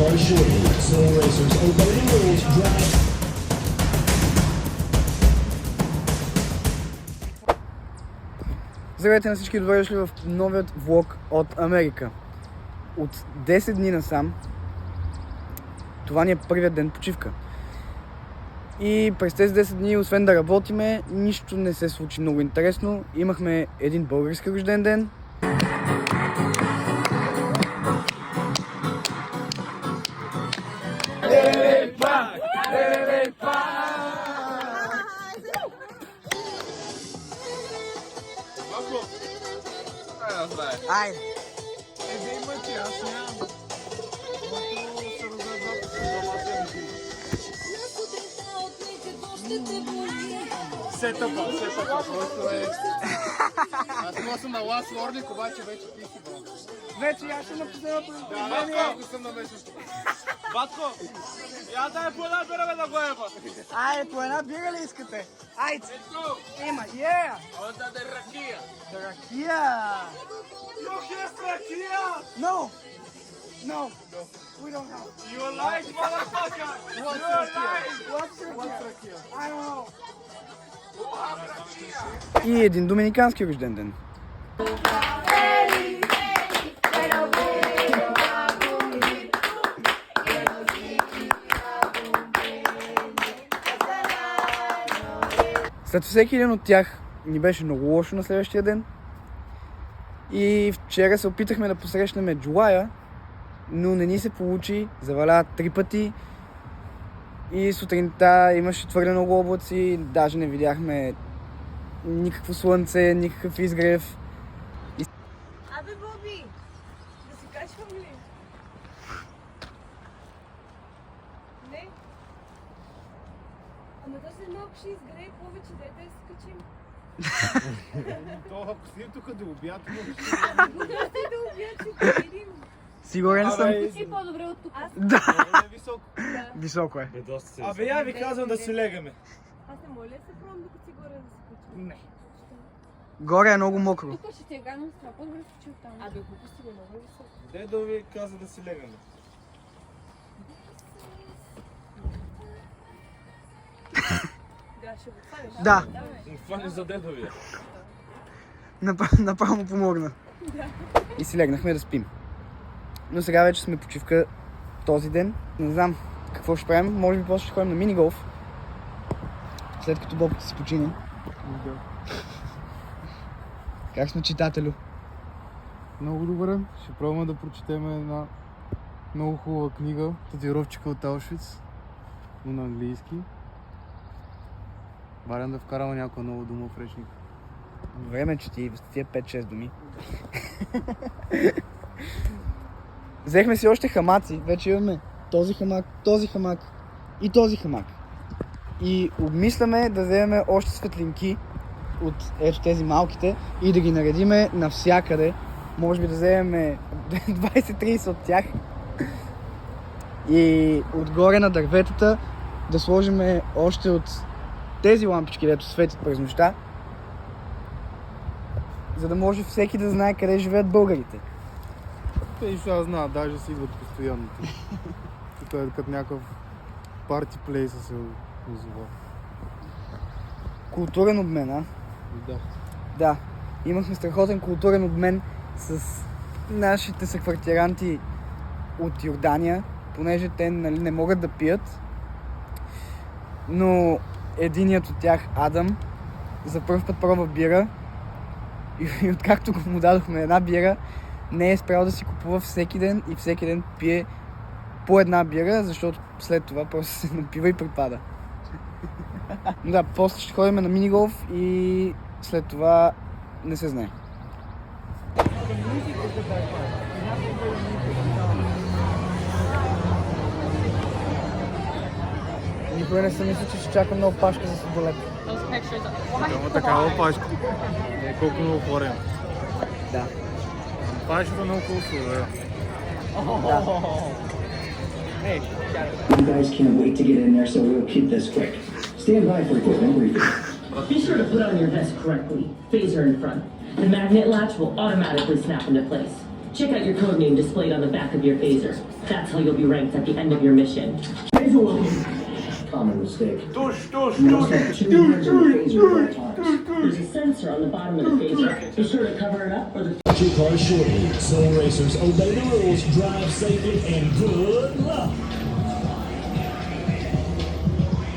Toy shortly. Silly racers opening rules drive. Здравейте на всички, добре дошли в новият влог от Америка. От 10 дни насам това ни е първият ден почивка. И през тези 10 дни, освен да работиме, нищо не се случи много интересно. Имахме един български рожден ден. Айде! Сетъпа, просто е... Аз това съм на Last Warning, обаче вече ти си бил. Вече аз съм на последното Да, аз съм на месечето. Батко, я дай по една бира да го еба. Айде, по една бира ли искате? Айде! Има, Онда да ракия. Ракия! You have ракия! No! No! We don't have. You like motherfucker! You like! What's ракия? I don't know. Who have ракия? И един доминикански рожден ден. След всеки един от тях ни беше много лошо на следващия ден. И вчера се опитахме да посрещнем Джулая, но не ни се получи, заваля 3 пъти. И сутринта имаше твърде много облаци, даже не видяхме никакво слънце, никакъв изгрев. Абе, Боби, да се качвам ли? Не? Ама то след малко ще изгрее повече, да се качим. То, ако си тук до обяд, можеш Да обяд, ще видим. Сигурен съм. Ти по-добре от тук. Да, да е високо. високо е. Абе, я ви казвам да си легаме. Аз не моля да се пробвам докато си горе да се качим. Не. Горе е много мокро. Тук ще ти е гадно с това, по-добре се качим там. Абе, глупости го много високо. Дедо ви каза да си легаме. Да, ще го хванеш. Да, Това не за дедо ви. направо му помогна. И си легнахме да спим. Но сега вече сме почивка този ден. Не знам какво ще правим. Може би после ще ходим на мини-голф. След като Бобката си почине. Как сме, читателю? Много добре. Ще пробваме да прочетем една много хубава книга, Татуировчика от Аушвиц, но на английски. Варям да вкараме някоя нова дума в речник. Време, че ти тия 5-6 думи. Взехме си още хамаци. Вече имаме този хамак и този хамак. И обмисляме да вземем още светлинки от ето тези малките и да ги наредиме навсякъде. Може би да вземем 20-30 от тях. И отгоре на дърветата да сложим още от тези лампички, дето светят през нощта, за да може всеки да знае къде живеят българите. Те и сега знаят, даже си идват постоянно. Тук е като някакъв парти плейса се озова. Културен обмен, а? Да. Да. Имахме страхотен културен обмен с нашите съквартиранти от Йордания, понеже те не могат да пият. Но единият от тях, Адам, за първ път пробва бира и откакто му дадохме една бира, не е спрял да си купува всеки ден и всеки ден пие по една бира, защото след това просто се напива и припада. Да, после ще ходим на мини-голф и след това не се знае. Никога не съм мисля, че ще чакам на опашка за сладолет. Ама такава пашка. Не колко много хора има. Да. Пашката много хубаво слова. You guys can't wait to get in there, so we'll keep this quick. Stand by for equipment briefing. Be sure to put on your vest correctly. Phaser in front. The magnet latch will automatically snap into place. Check out your code name displayed on the back of your phaser. That's how you'll be ranked at the end of your mission. Phaser loading. Common mistake. You must have 2 hands on the phaser at all times. There's a sensor on the bottom of the phaser. Be sure to cover it up or the Two cars shortly. Soul racers, obey the rules, drive safely, and good luck.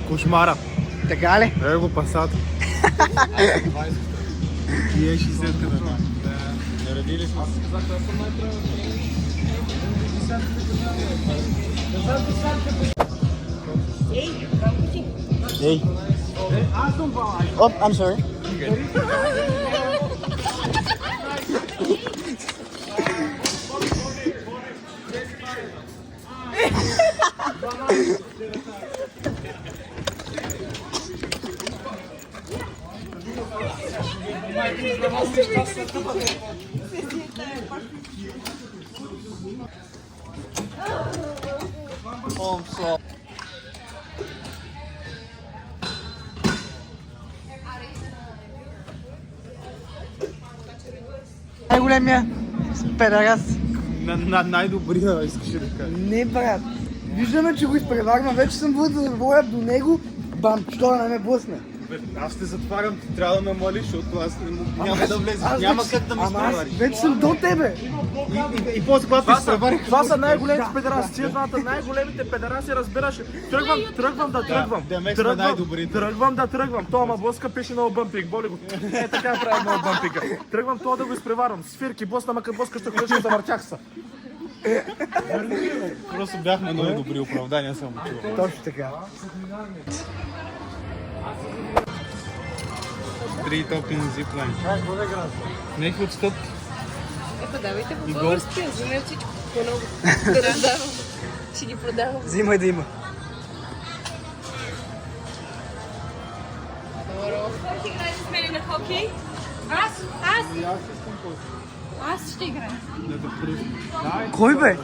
Кошмара. Така ли? Ево го Пасат. И е 60 на. Наредили сме се. Ей. Oh, I'm sorry. Най-големия педерас. Най-добрия искаш да кажа. Не, брат. Виждаме, че го изпреварвам. Вече съм воля до него. Бам, що да не ме блъсне. Аз те затварям, ти трябва да намалиш, защото аз няма да влеза. Няма как да ме изпревариш. Вече съм до тебе. И после когато те изпреварих... Това са най-големите педераси. Тия двамата най-големите педераси, разбираш. Тръгвам да тръгвам. Тръгвам да тръгвам. Това ма блъска, пише много бъмпик. Боли го. Е, така прави много бъмпика. Тръгвам това да го изпреварвам. Свирки, блъсна, ма като блъска ще включим, завъртях се. Просто бяхме много добри оправдания, само чувам. Точно така. Три топин зиплайн. Нека отстъп. Давайте по български, вземе всичко по-много. Да раздавам. Ще ги продавам. Взимай да има. Ще играете с мене на хокей? Аз ще играя. Кой бе?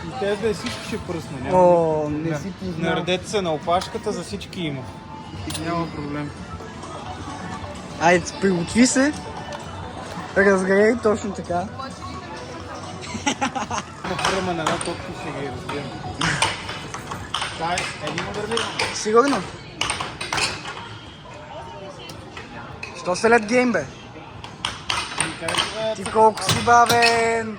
И тебе всички ще пръсна. О, не си познал. Наредете се на опашката, за всички има. Няма проблем. Айде, приготви се. Разгрей, точно така. Попрема на една топка ще ги разбирам. Дай, един модернирам. Сигурно? Що се лед гейм, бе? Ти колко си бавен!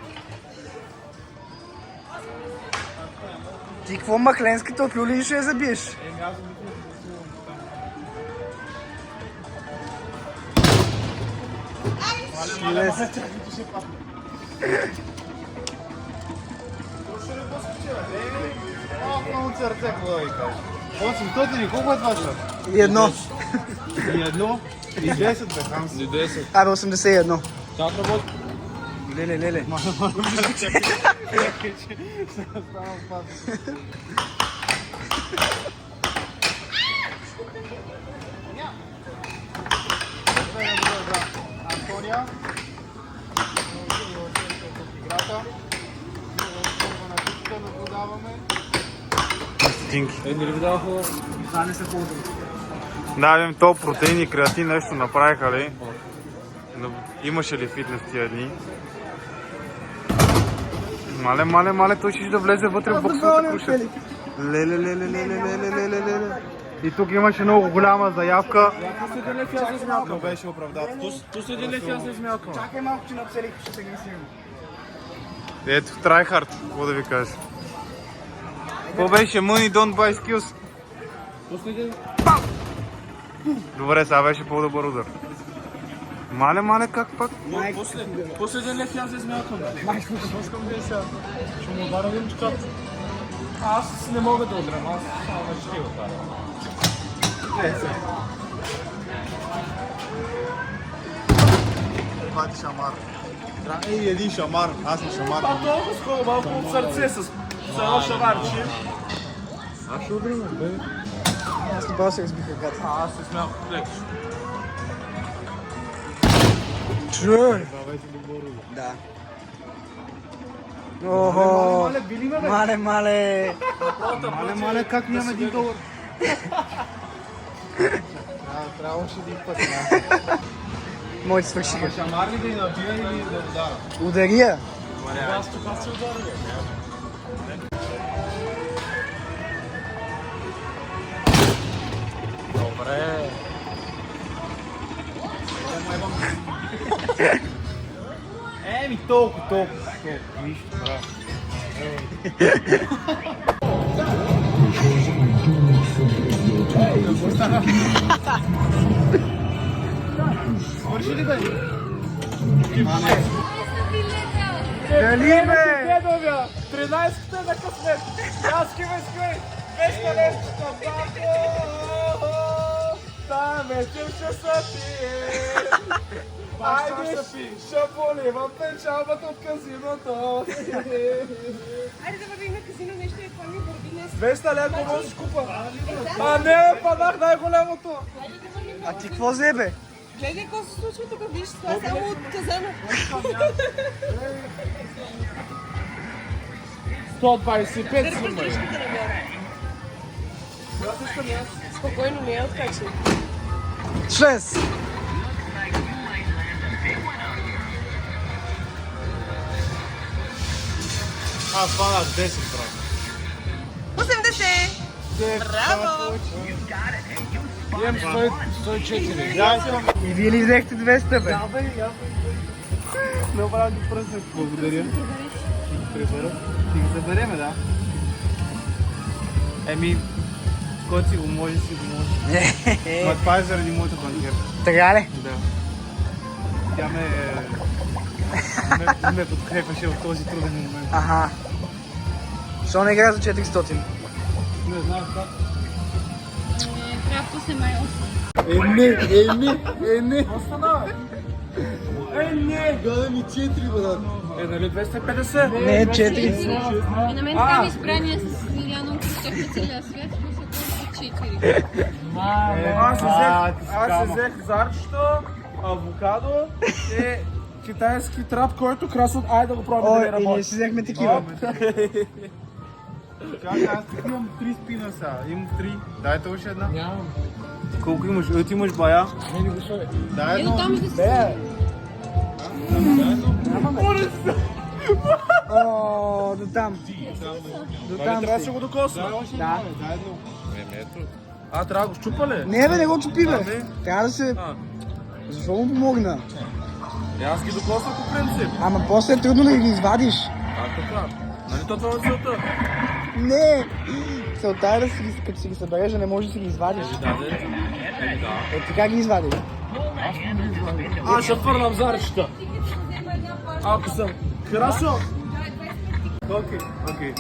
Ти какво махленската от люли ще я забиеш? Лес. Много сърце, какво да ви кажа? 800 и колко е това са? И едно. И едно, и 10 бе, Ханс. И 10. Абе, 81. Как работи? Леле. Антония. Играта. Да, видим то протеин и креатин нещо направиха ли? Имаше ли фитнес тия дни? Мале, той ще да влезе вътре в боксовата куша. Леле. И тук имаше много голяма заявка. Но беше оправдателно. Чакай малко, че нацелих, ще се агресирам. Ето, трайхард, какво да ви кажа. Какво беше? Money don't buy skills. Добре, сега беше по-добър удар. Мале, как пак? Последен лев аз измякам. Искам да сега. Ще му ударя един чукат. Аз не мога да удрям, аз само ще го ударя. Бати шамар. Ей, един шамар, аз съм шамар. А толкова скоро малко от сърце с едно шамарче. Аз ще удрям, бе. Аз не се разбиха ръката. Аз се смях леко. Чуй! Да. Охо! Мале, как няма $1? Трябваше един път. Моите свършиха. Шамар ли да и набия или да удара? Удария. Еми толкова. Нищо, браво. Свърши ли да ни? Дали бе? Дедовя! 13-та на късмет! Скивай! 200 левчета! Браво! Та вечер ще се пие! Айде, ще поливам печалбата от казиното! Айде да вървим на казино, нещо е това ми върви днес. 200 лева можеш купа! А не, падах най-голямото! А ти какво взе бе? Гледай какво се случва тук, виж, това е само от казано. 125 Дърпаш сумай! дръжката нагоре. Спокойно, не я откачай. 6. Аз фанах 10, браво. 80! Браво! Имам 104. И вие ли взехте 200 бе? Добра ги пръснах. Благодаря. Прибера. Ти ги забереме, да? Еми, който си го може, си го може. Ма това е заради моята банкерка. Така ли? Да. Тя ме подкрепяше в този труден момент. Аха. Защо не игра за 400? Не знам как. Трябва да се май Не. Не! Гада ми 4, брат. Нали 250? Не, 4. И на мен така ми избрания с Лиляна кръщахме целия свят, ще се 4. Аз взех зарчето, авокадо и китайски трап, който красот. Айде да го пробваме да Ой, не и ние работи. си взехме такива. Чакай, аз тук имам 3 спина сега. Имам 3. Дайте още една. Нямам. Колко имаш? Ти имаш бая? Дай едно. Там ще се... О, до там. До там Трябва да си. се го докосна. Да. Дай едно. А, трябва да го щупа ли? Не бе, не го чупи бе. Трябва да се... Защо му помогна? Аз ги докосна по принцип. Ама после е трудно да ги извадиш. Така. Нали то това е целта? Не! Целта е да си ги, като си ги събереш, да не можеш да си ги извадиш. Е, така ги извадиш. Аз ще фърлям зарчета. Ако съм. Хорошо. Окей.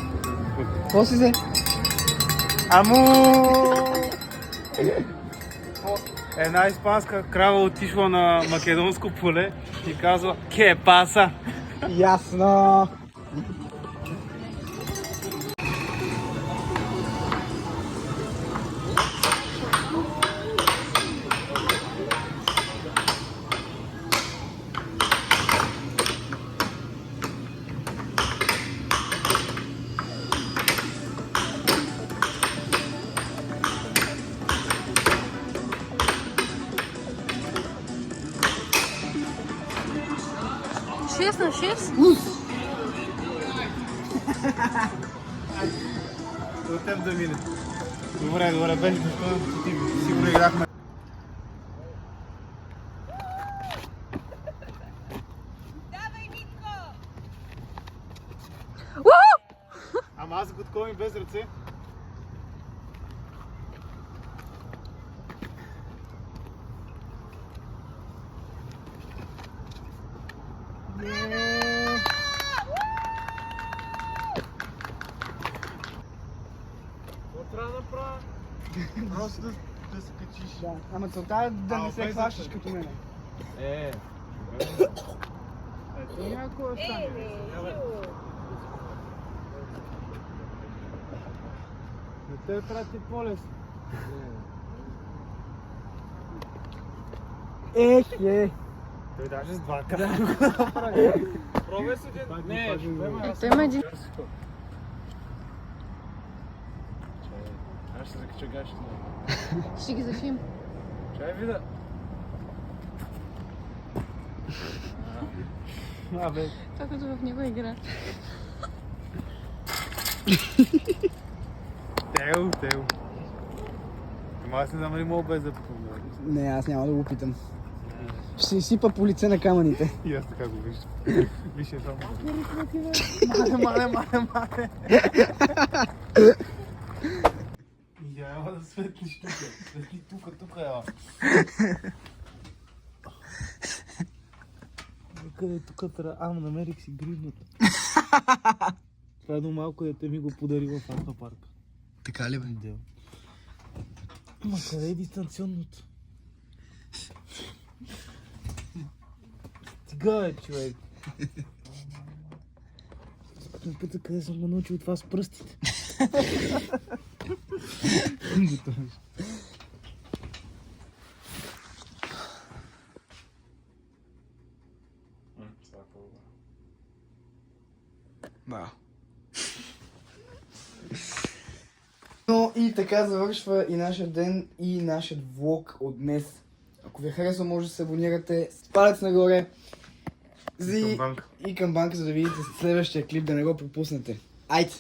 Какво си взе? Аму! Една испанска крава отишла на македонско поле и казва "Ке паса?" Ясно. Шест на 6? До теб да мине. Добре, беше достойно, ти сигурно играхме. Ама аз готковам и без ръце. Трябва да направя. Просто да се качиш. Да, ама целта е да не се без хващаш ръце. като мене. Ето някой остане. На тебе трябва да ти е по-лесно. Е. Той даже с два крака. Пробвай се един. Не, Той има един. Аз ще закача гащите. Ще ги зафим. Чай вида. Абе, Това като в него игра. Тео. Ама аз не знам ли мога без да помня. Не, аз няма да го питам. Ще си изсипа по лице на камъните. И аз така го виждам. Виж е само. Мале. Я, ела да светлиш тука. Светли тука, ела. Къде тук трябва? Ама намерих си гривната. Това е едно малко дете ми го подари в автопарка. Така ли бе? Да. Ама къде е дистанционното? Стига е, човек. На пътя къде съм го научил това с пръстите. Да. Но и така завършва и нашия ден, и нашия влог от днес. Ако ви харесва, може да се абонирате с палец нагоре и към банка, за да видите следващия клип, да не го пропуснете. Айде!